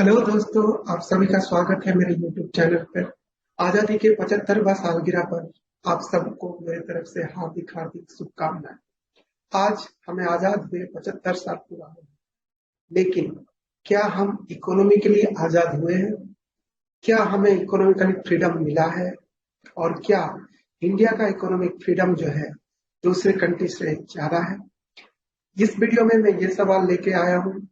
Hello दोस्तों, आप सभी का स्वागत है मेरे YouTube चैनल पर। आजादी के 75वां सालगिरह पर आप सबको मेरी तरफ से हार्दिक हार्दिक शुभकामनाएं। आज हमें आजाद हुए 75 साल पूरा हुए, लेकिन क्या हम इकोनॉमिकली आजाद हुए हैं? क्या हमें इकोनॉमिकली फ्रीडम मिला है? और क्या इंडिया का इकोनॉमिक फ्रीडम जो है दूसरे कंट्री से ज्यादा है? इस वीडियो में मैं ये सवाल लेके आया हूँ।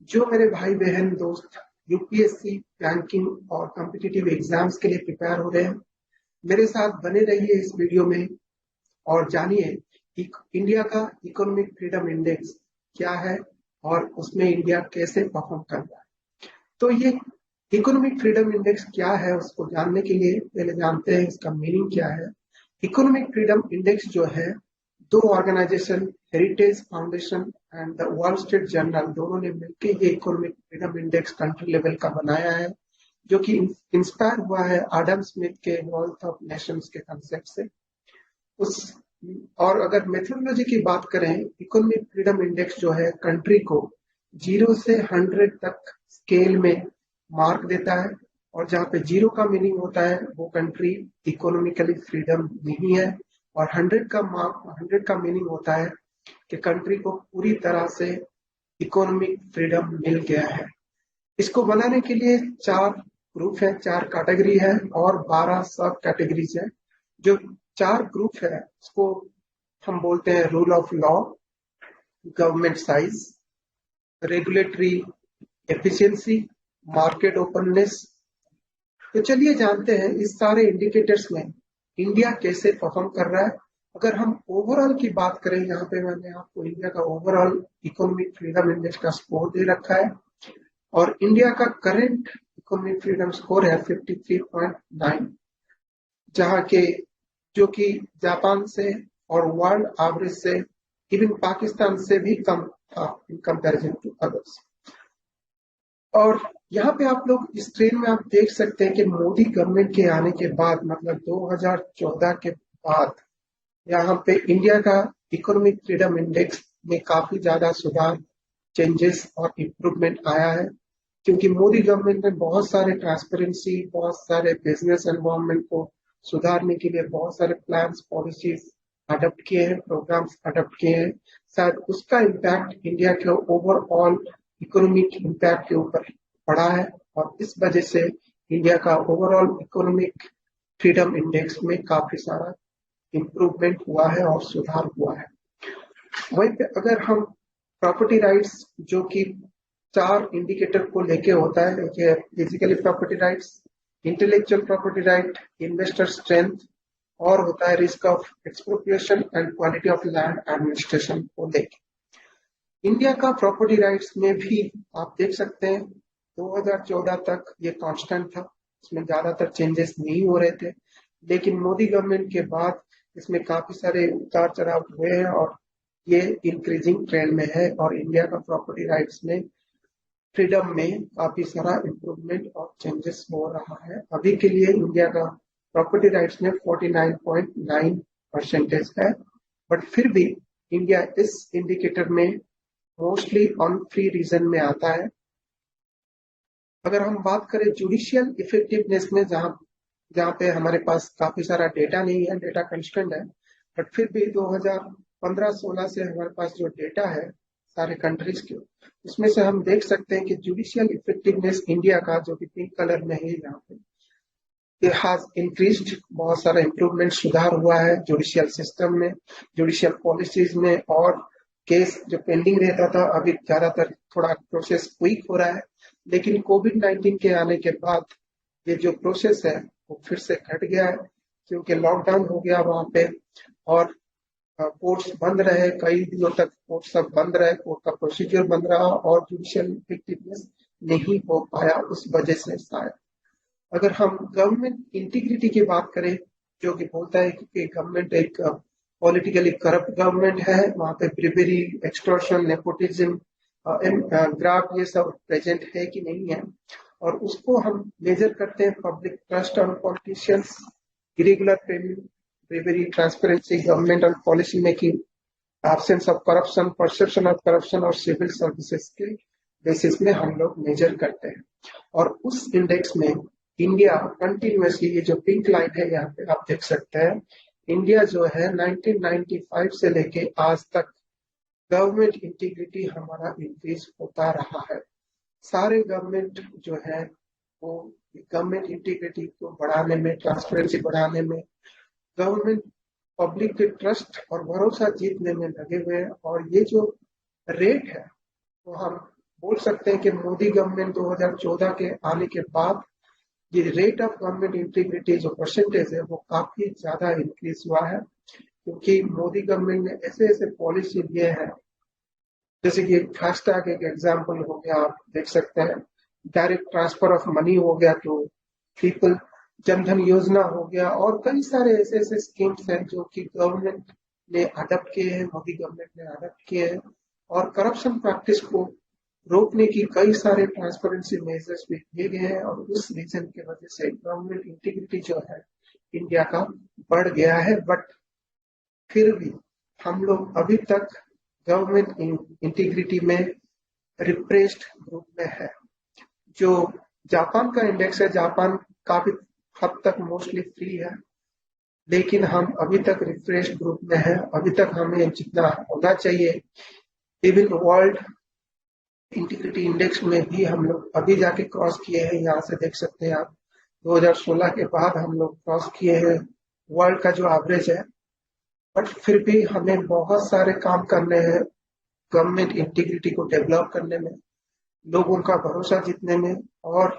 जो मेरे भाई बहन दोस्त यूपीएससी, बैंकिंग और कॉम्पिटिटिव एग्जाम्स के लिए प्रिपेयर हो रहे हैं, मेरे साथ बने रहिए इस वीडियो में और जानिए इंडिया का इकोनॉमिक फ्रीडम इंडेक्स क्या है और उसमें इंडिया कैसे परफॉर्म कर रहा है। तो ये इकोनॉमिक फ्रीडम इंडेक्स क्या है, उसको जानने के लिए पहले जानते हैं इसका मीनिंग क्या है। इकोनॉमिक फ्रीडम इंडेक्स जो है, दो organisation, heritage foundation and the Wall Street Journal, दोनों ने मिलकर ये economic freedom index country level का बनाया है, जो कि इंस्पायर हुआ है आडम स्मिथ के वेल्थ ऑफ नेशंस के कंसेप्ट से। उस और अगर मेथोडोलॉजी की बात करें, इकोनॉमिक फ्रीडम इंडेक्स जो है कंट्री को 0 से 100 तक स्केल में मार्क देता है, और जहाँ पे 0 का मीनिंग होता है वो कंट्री इकोनॉमिकली फ्रीडम नहीं है, और 100 का मीनिंग होता है कि कंट्री को पूरी तरह से इकोनॉमिक फ्रीडम मिल गया है। इसको बनाने के लिए 4 ग्रुप है, 4 कैटेगरी है और 12 सब कैटेगरीज है। जो 4 ग्रुप है उसको हम बोलते हैं rule of law, government size, regulatory efficiency, market openness. तो चलिए जानते हैं इस सारे इंडिकेटर्स में इंडिया कैसे परफॉर्म कर रहा है। अगर हम ओवरऑल की बात करें, यहाँ पे मैंने आपको इंडिया का ओवरऑल इकोनॉमिक फ्रीडम इंडेक्स का स्कोर दे रखा है, और इंडिया का करंट इकोनॉमिक फ्रीडम स्कोर है 53.9, जहाँ के जो कि जापान से और वर्ल्ड एवरेज से, इवन पाकिस्तान से भी कम था इन कंपैरिजन टू अदर्स। और यहाँ पे आप लोग इस ट्रेन में आप देख सकते हैं कि मोदी गवर्नमेंट के आने के बाद, मतलब 2014 के बाद, यहाँ पे इंडिया का इकोनॉमिक फ्रीडम इंडेक्स में काफी ज्यादा सुधार, चेंजेस और इम्प्रूवमेंट आया है, क्योंकि मोदी गवर्नमेंट ने बहुत सारे ट्रांसपेरेंसी, बहुत सारे बिजनेस एनवायरनमेंट को सुधारने के लिए बहुत सारे प्लान्स, पॉलिसीज अडॉप्ट किए हैं, प्रोग्राम्स अडॉप्ट किए हैं। शायद उसका इम्पैक्ट इंडिया के ओवरऑल इकोनॉमिक इम्पैक्ट के ऊपर पड़ा है, और इस वजह से इंडिया का ओवरऑल इकोनॉमिक फ्रीडम इंडेक्स में काफी सारा इम्प्रूवमेंट हुआ है और सुधार हुआ है। वहीं पे अगर हम प्रॉपर्टी राइट्स, जो कि 4 इंडिकेटर को लेके होता है, देखिए physically property rights, intellectual property right, investor strength, और होता है risk of expropriation and quality of land administration को लेके। इंडिया का प्रॉपर्टी राइट्स में भी आप देख सकते हैं 2014 तक ये कांस्टेंट था, इसमें ज्यादातर चेंजेस नहीं हो रहे थे, लेकिन मोदी गवर्नमेंट के बाद इसमें काफी सारे उतार चढ़ाव हुए हैं और ये इंक्रीजिंग ट्रेंड में है, और इंडिया का प्रॉपर्टी राइट्स में फ्रीडम में काफी सारा इम्प्रूवमेंट और चेंजेस हो रहा है। अभी के लिए इंडिया का प्रॉपर्टी राइट्स में 49.9% है, बट फिर भी इंडिया इस इंडिकेटर में मोस्टली ऑन फ्री रीजन में आता है। अगर हम बात करें जुडिशियल इफेक्टिवनेस में, जहां जहां पे हमारे पास काफी सारा डेटा नहीं है, डेटा कंस्टेंट है, बट फिर भी 2015-16 से हमारे पास जो डेटा है सारे कंट्रीज के, उसमें से हम देख सकते हैं कि जुडिशियल इफेक्टिवनेस इंडिया का, जो कि पिंक कलर में है यहाँ पे, it has increased, बहुत सारा इम्प्रूवमेंट, सुधार हुआ है जुडिशियल सिस्टम में, जुडिशियल पॉलिसीज में, और केस जो पेंडिंग रहता था अभी ज्यादातर थोड़ा प्रोसेस क्विक हो रहा है। लेकिन कोविड-19 के आने के बाद ये जो प्रोसेस है वो फिर से घट गया है, क्योंकि लॉकडाउन हो गया वहां पे, और कोर्ट्स बंद रहे, कई दिनों तक कोर्ट सब बंद रहे, कोर्ट का प्रोसीजर बंद रहा, और जुडिशियल इफेक्टिवनेस नहीं हो पाया उस वजह से शायद। अगर हम गवर्नमेंट इंटीग्रिटी की बात करें, जो कि बोलता है कि गवर्नमेंट एक पॉलिटिकली करप्ट गवर्नमेंट है, वहां पे ब्रिबेरी, एक्सटॉर्शन, नेपोटिज्म, ग्राफ, ये सब प्रेजेंट है कि नहीं है, और उसको हम मेजर करते हैं public trust on politicians, irregular payment, bribery, transparency, government on policy making, absence of corruption, perception of corruption और सिविल सर्विसेज के बेसिस में हम लोग मेजर करते हैं। और उस इंडेक्स में इंडिया कंटिन्यूअसली, ये जो पिंक लाइन है यहाँ पे आप देख सकते हैं, इंडिया जो है 1995 से लेके आज तक गवर्नमेंट इंटीग्रिटी हमारा इंक्रीज होता रहा है। सारे गवर्नमेंट जो है वो गवर्नमेंट इंटीग्रिटी को बढ़ाने में, ट्रांसपेरेंसी बढ़ाने में, गवर्नमेंट पब्लिक के ट्रस्ट और भरोसा जीतने में लगे हुए हैं। और ये जो रेट है वो हम बोल सकते हैं कि मोदी गवर्नमेंट 2014 के आने के बाद ये रेट ऑफ गवर्नमेंट इंटीग्रिटी जो परसेंटेज है वो काफी ज्यादा इंक्रीज हुआ है, क्योंकि मोदी गवर्नमेंट ने ऐसे ऐसे पॉलिसी लिए हैं, जैसे कि फास्टैग एक एग्जाम्पल हो गया, आप देख सकते हैं, डायरेक्ट ट्रांसफर ऑफ मनी हो गया टू पीपल, जनधन योजना हो गया, और कई सारे ऐसे ऐसे स्कीम्स हैं जो कि गवर्नमेंट ने अडॉप्ट किए हैं, मोदी गवर्नमेंट ने अडॉप्ट किए हैं। और करप्शन प्रैक्टिस को रोकने की कई सारे ट्रांसपेरेंसी मेजर्स भी लिए गए हैं, और उस रीजन की वजह से गवर्नमेंट इंटीग्रिटी जो है इंडिया का बढ़ गया है। बट फिर भी हम लोग अभी तक गवर्नमेंट इंटीग्रिटी में रिप्रेस्ड ग्रुप में है। जो जापान का इंडेक्स है, जापान काफी हद तक मोस्टली फ्री है, लेकिन हम अभी तक रिफ्रेश ग्रुप में है। अभी तक हमें जितना होना चाहिए, इवन वर्ल्ड इंटीग्रिटी इंडेक्स में भी हम लोग अभी जाके क्रॉस किए हैं। यहाँ से देख सकते हैं आप, 2016 के बाद हम लोग क्रॉस किए हैं वर्ल्ड का जो एवरेज है। बट फिर भी हमें बहुत सारे काम करने हैं गवर्नमेंट इंटीग्रिटी को डेवलप करने में, लोगों का भरोसा जीतने में, और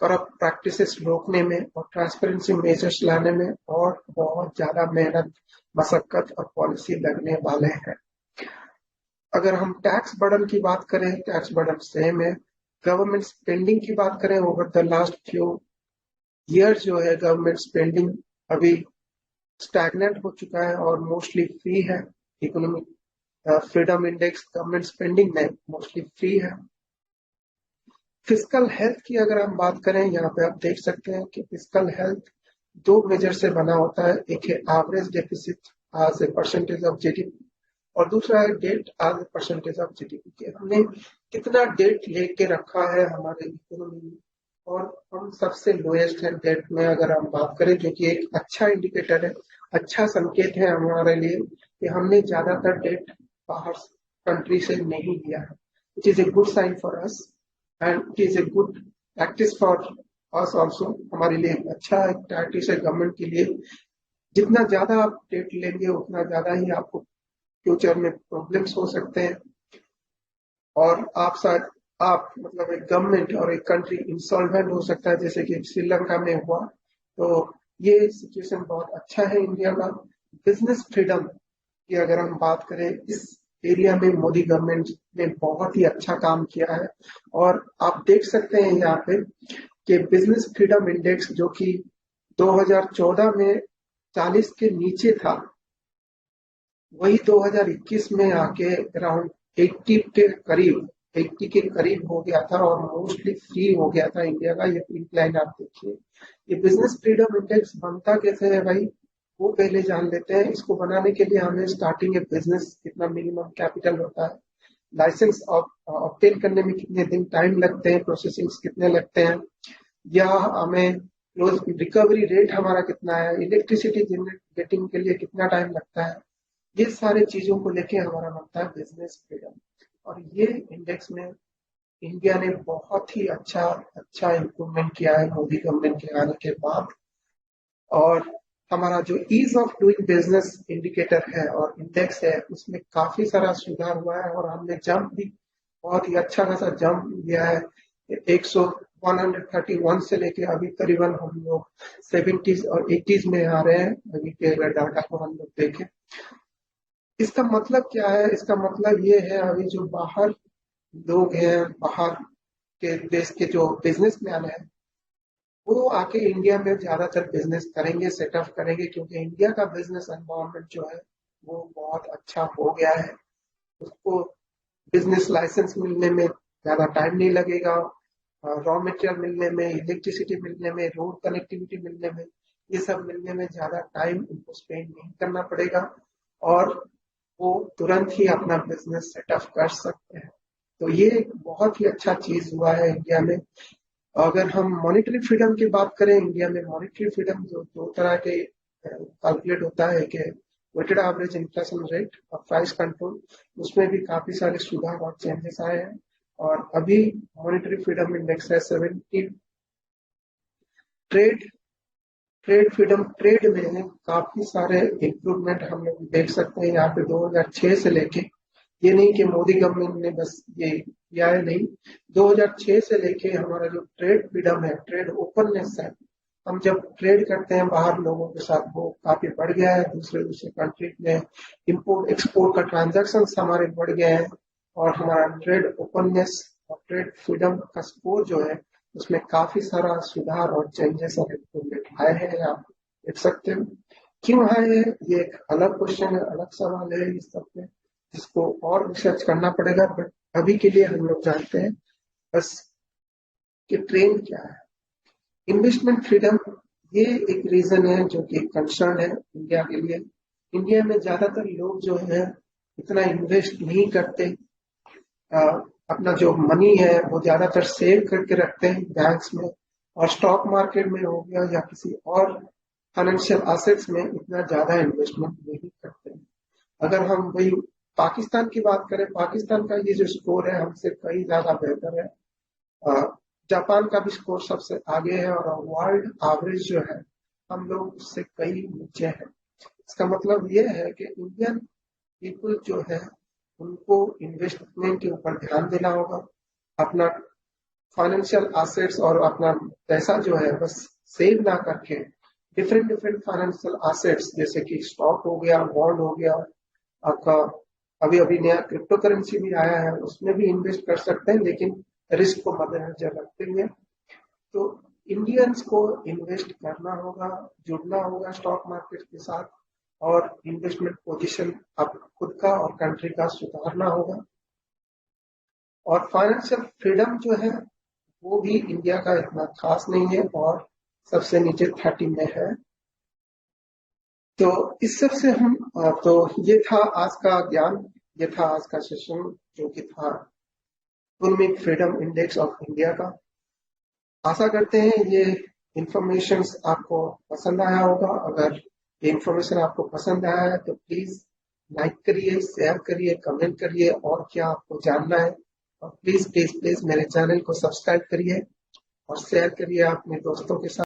करप्ट प्रैक्टिसेस रोकने में, और ट्रांसपेरेंसी मेजर्स लाने में, और बहुत ज्यादा मेहनत, मशक्कत और पॉलिसी लगने वाले हैं। अगर हम टैक्स बर्डन की बात करें, टैक्स बर्डन सेम है। गवर्नमेंट स्पेंडिंग की बात करें, over the last few year जो है गवर्नमेंट स्पेंडिंग अभी स्टैग्नेंट हो चुका है और मोस्टली फ्री है। Economic freedom index government spending में मोस्टली फ्री है। फिजिकल हेल्थ की अगर हम बात करें, यहाँ पे आप देख सकते हैं कि फिजिकल हेल्थ दो मेजर से बना होता है। एक है average deficit as a percentage of GDP, और दूसरा है debt as a percentage of GDP के हमने कितना डेट लेके रखा है हमारे इकोनॉमी में। और हम सबसे लोएस्ट है डेट में, अगर हम बात करें, जो कि एक अच्छा इंडिकेटर है, अच्छा संकेत है हमारे लिए कि हमने ज्यादातर डेट बाहर कंट्री से नहीं लिया है। It is a good sign for us and it is a good practice for us also. हमारे लिए अच्छा एक प्रैक्टिस है गवर्नमेंट के लिए। जितना ज्यादा आप डेट लेंगे उतना ज्यादा ही आपको फ्यूचर में प्रॉब्लम्स हो सकते हैं, और आप शायद आप मतलब एक गवर्नमेंट और एक कंट्री इंसॉल्वेंट हो सकता है, जैसे कि श्रीलंका में हुआ। तो ये सिचुएशन बहुत अच्छा है इंडिया का। बिजनेस फ्रीडम की अगर हम बात करें, इस एरिया में मोदी गवर्नमेंट ने बहुत ही अच्छा काम किया है। और आप देख सकते हैं यहाँ पे कि बिजनेस फ्रीडम इंडेक्स जो कि 2014 में 40 के नीचे था, वही 2021 में आके अराउंड 80 के करीब हो गया था, और मोस्टली फ्री हो गया था इंडिया का। ये पिंक लाइन आप देखिए। ये बिजनेस फ्रीडम इंडेक्स बनता कैसे है भाई, वो पहले जान लेते हैं। इसको बनाने के लिए हमें स्टार्टिंग ए बिजनेस कितना मिनिमम कैपिटल होता है, लाइसेंस ऑब्टेन करने में कितने दिन टाइम लगते हैं, प्रोसेसिंग कितने लगते हैं, या हमें रिकवरी रेट हमारा कितना है, इलेक्ट्रिसिटी जनरेटिंग के लिए कितना टाइम लगता है, ये सारे चीजों को लेके हमारा बनता है बिजनेस फ्रीडम। और ये इंडेक्स में इंडिया ने बहुत ही अच्छा अच्छा इम्प्रूवमेंट किया है मोदी गवर्नमेंट के आने के बाद। और हमारा जो ease of doing business indicator है और इंडेक्स है, उसमें काफी सारा सुधार हुआ है, और हमने जंप भी बहुत ही अच्छा खासा जंप लिया है। 131 से लेके अभी करीबन हम लोग 70s और 80s में आ रहे हैं अभी के अगर डाटा को हम लोग देखें। इसका मतलब क्या है, इसका मतलब ये है अभी जो बाहर लोग हैं, बाहर के देश के जो बिजनेसमैन हैं, वो आके इंडिया में ज्यादातर बिजनेस करेंगे, सेटअप करेंगे, क्योंकि इंडिया का बिजनेस एनवायरनमेंट जो है वो बहुत अच्छा हो गया है। उसको बिजनेस लाइसेंस मिलने में ज्यादा टाइम नहीं लगेगा, रॉ मटेरियल मिलने में, इलेक्ट्रिसिटी मिलने में, रोड कनेक्टिविटी मिलने में, ये सब मिलने में ज्यादा टाइम उनको स्पेंड नहीं करना पड़ेगा, और वो तुरंत ही अपना बिजनेस सेटअप कर सकते हैं। तो ये एक बहुत ही अच्छा चीज हुआ है इंडिया में। अगर हम मॉनेटरी फ्रीडम की बात करें, इंडिया में मॉनेटरी फ्रीडम जो दो तरह के कैलकुलेट होता है कि वेटेड एवरेज इन्फ्लेशन रेट और प्राइस कंट्रोल, उसमें भी काफी सारे सुधार और चेंजेस आए हैं। और अभी मॉनेटरी फ्रीडम इंडेक्स है 70। ट्रेड ट्रेड फ्रीडम, ट्रेड में काफी सारे इम्प्रूवमेंट हम लोग देख सकते हैं यहाँ पे 2006 से लेके। ये नहीं कि मोदी गवर्नमेंट ने बस ये किया है, नहीं, 2006 से लेके हमारा जो ट्रेड फ्रीडम है, ट्रेड ओपननेस है, हम जब ट्रेड करते हैं बाहर लोगों के साथ, वो काफी बढ़ गया है। दूसरे दूसरे कंट्री में इंपोर्ट एक्सपोर्ट का ट्रांजैक्शन हमारे बढ़ गए हैं। और हमारा ट्रेड ओपननेस और ट्रेड फ्रीडम का स्कोर जो है, उसमें काफी सारा सुधार और चेंजेस और इम्प्रूवमेंट आए हैं, आप देख सकते हो। क्यों आए हैं ये एक अलग क्वेश्चन है, अलग सवाल है इस सब पे, जिसको और रिसर्च करना पड़ेगा। बट अभी के लिए हम लोग जानते हैं बस कि ट्रेंड क्या है। इन्वेस्टमेंट फ्रीडम, ये एक रीजन है जो कि कंसर्न है इंडिया के लिए। इंडिया में ज्यादातर लोग जो है इतना इन्वेस्ट नहीं करते। अपना जो मनी है वो ज्यादातर सेव करके रखते हैं बैंक्स में, और स्टॉक मार्केट में हो गया या किसी और फाइनेंशियल एसेट्स में इतना ज्यादा इन्वेस्टमेंट नहीं करते हैं। अगर हम वही पाकिस्तान की बात करें, पाकिस्तान का ये जो स्कोर है हमसे कहीं ज्यादा बेहतर है। जापान का भी स्कोर सबसे आगे है, और वर्ल्ड एवरेज जो है हम लोग उससे कई नीचे है। इसका मतलब ये है कि इंडियन पीपल जो है उनको इन्वेस्टमेंट के ऊपर ध्यान देना होगा। अपना फाइनेंशियल एसेट्स और अपना पैसा जो है बस सेव ना करके डिफरेंट डिफरेंट फाइनेंशियल एसेट्स, जैसे कि स्टॉक हो गया, बॉन्ड हो गया, आपका अभी अभी नया क्रिप्टो करेंसी भी आया है, उसमें भी इन्वेस्ट कर सकते हैं, लेकिन रिस्क को मद्देनजर रखते हुए। तो इंडियंस को इन्वेस्ट करना होगा, जुड़ना होगा स्टॉक मार्केट के साथ, और इन्वेस्टमेंट पोजीशन अब खुद का और कंट्री का सुधारना होगा। और फाइनेंशियल फ्रीडम जो है वो भी इंडिया का इतना खास नहीं है, और सबसे नीचे 30 में है। तो इस सब से हम तो ये था आज का ज्ञान, ये था आज का सेशन, जो कि था economic freedom index of India का। आशा करते हैं ये इंफॉर्मेशन आपको पसंद आया होगा। अगर ये इंफॉर्मेशन आपको पसंद आया है तो प्लीज लाइक करिए, शेयर करिए, कमेंट करिए, और क्या आपको जानना है। और प्लीज प्लीज प्लीज मेरे चैनल को सब्सक्राइब करिए और शेयर करिए अपने दोस्तों के साथ।